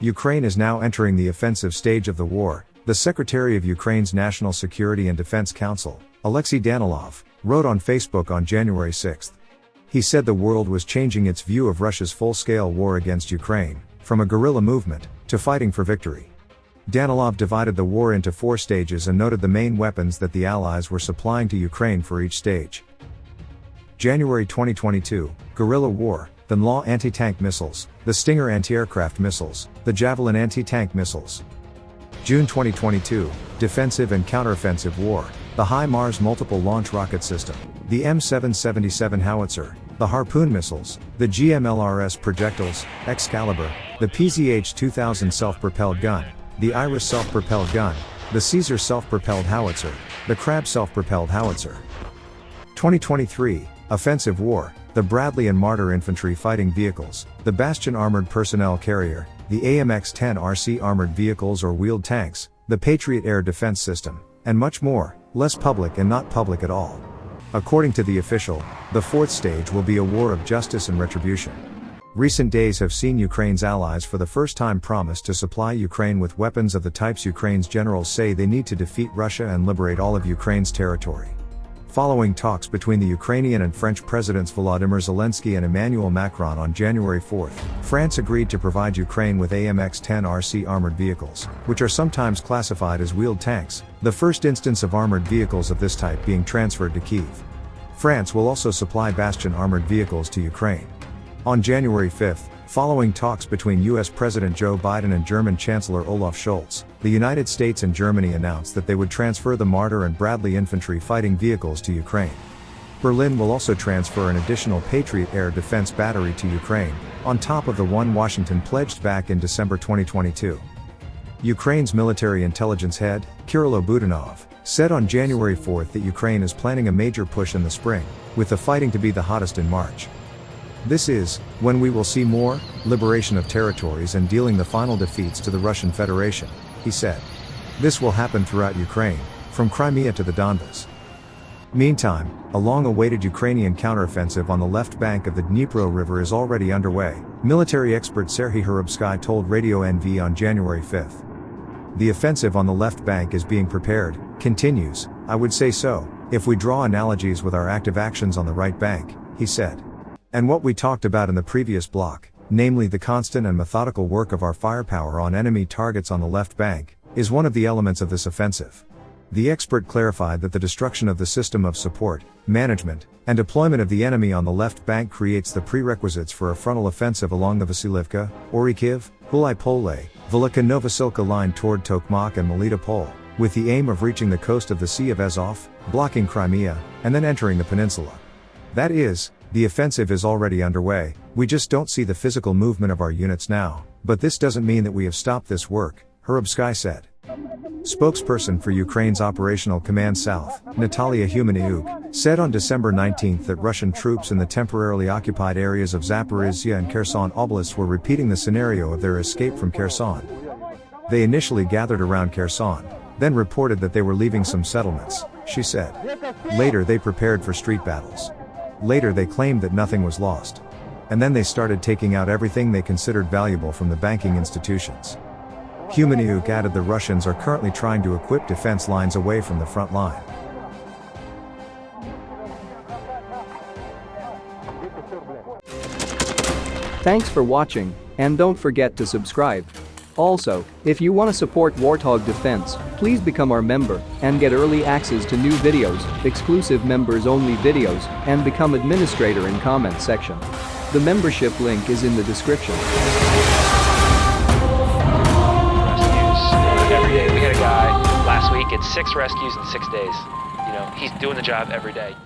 Ukraine is now entering the offensive stage of the war, the Secretary of Ukraine's National Security and Defense Council, Alexei Danilov, wrote on Facebook on January 6. He said the world was changing its view of Russia's full-scale war against Ukraine, from a guerrilla movement, to fighting for victory. Danilov divided the war into 4 stages and noted the main weapons that the Allies were supplying to Ukraine for each stage. January 2022, guerrilla war, the NLAW anti-tank missiles, the Stinger anti-aircraft missiles, the Javelin anti-tank missiles. June 2022, defensive and counteroffensive war, the HIMARS multiple launch rocket system, the M777 howitzer, the Harpoon missiles, the GMLRS projectiles, Excalibur, the PZH-2000 self-propelled gun, the Iris self-propelled gun, the Caesar self-propelled howitzer, the Crab self-propelled howitzer. 2023, offensive war, the Bradley and Marder infantry fighting vehicles, the Bastion armored personnel carrier, the AMX-10 RC armored vehicles or wheeled tanks, the Patriot air defense system, and much more, less public and not public at all. According to the official, the 4th stage will be a war of justice and retribution. Recent days have seen Ukraine's allies for the first time promise to supply Ukraine with weapons of the types Ukraine's generals say they need to defeat Russia and liberate all of Ukraine's territory. Following talks between the Ukrainian and French presidents Volodymyr Zelensky and Emmanuel Macron on January 4, France agreed to provide Ukraine with AMX-10 RC armored vehicles, which are sometimes classified as wheeled tanks, the first instance of armored vehicles of this type being transferred to Kyiv. France will also supply Bastion armored vehicles to Ukraine. On January 5, following talks between US President Joe Biden and German Chancellor Olaf Scholz, the United States and Germany announced that they would transfer the Marder and Bradley infantry fighting vehicles to Ukraine. Berlin will also transfer an additional Patriot air defense battery to Ukraine, on top of the one Washington pledged back in December 2022. Ukraine's military intelligence head, Kirill Budanov, said on January 4 that Ukraine is planning a major push in the spring, with the fighting to be the hottest in March. This is, when we will see more, liberation of territories and dealing the final defeats to the Russian Federation, he said. This will happen throughout Ukraine, from Crimea to the Donbas. Meantime, a long-awaited Ukrainian counteroffensive on the left bank of the Dnipro River is already underway, military expert Serhiy Hurubsky told Radio NV on January 5. The offensive on the left bank is being prepared, continues, I would say so, if we draw analogies with our active actions on the right bank, he said. And what we talked about in the previous block, namely the constant and methodical work of our firepower on enemy targets on the left bank, is one of the elements of this offensive. The expert clarified that the destruction of the system of support, management, and deployment of the enemy on the left bank creates the prerequisites for a frontal offensive along the Vasilivka, Orikhiv, Hulaypole, Velika Novosilka line toward Tokmak and Melitopol, with the aim of reaching the coast of the Sea of Azov, blocking Crimea, and then entering the peninsula. That is, the offensive is already underway, we just don't see the physical movement of our units now, but this doesn't mean that we have stopped this work, Hurubsky said. Spokesperson for Ukraine's Operational Command South, Natalia Humaniuk, said on December 19 that Russian troops in the temporarily occupied areas of Zaporizhzhia and Kherson oblasts were repeating the scenario of their escape from Kherson. They initially gathered around Kherson, then reported that they were leaving some settlements, she said. Later they prepared for street battles. Later they claimed that nothing was lost. And then they started taking out everything they considered valuable from the banking institutions. Humaniuk added the Russians are currently trying to equip defense lines away from the front line. Thanks for watching, and don't forget to subscribe. Also, if you want to support Warthog Defense, please become our member and get early access to new videos, exclusive members-only videos, and become administrator in comment section. The membership link is in the description. Rescues every day. We had a guy last week, it's 6 rescues in 6 days. You know, he's doing the job every day.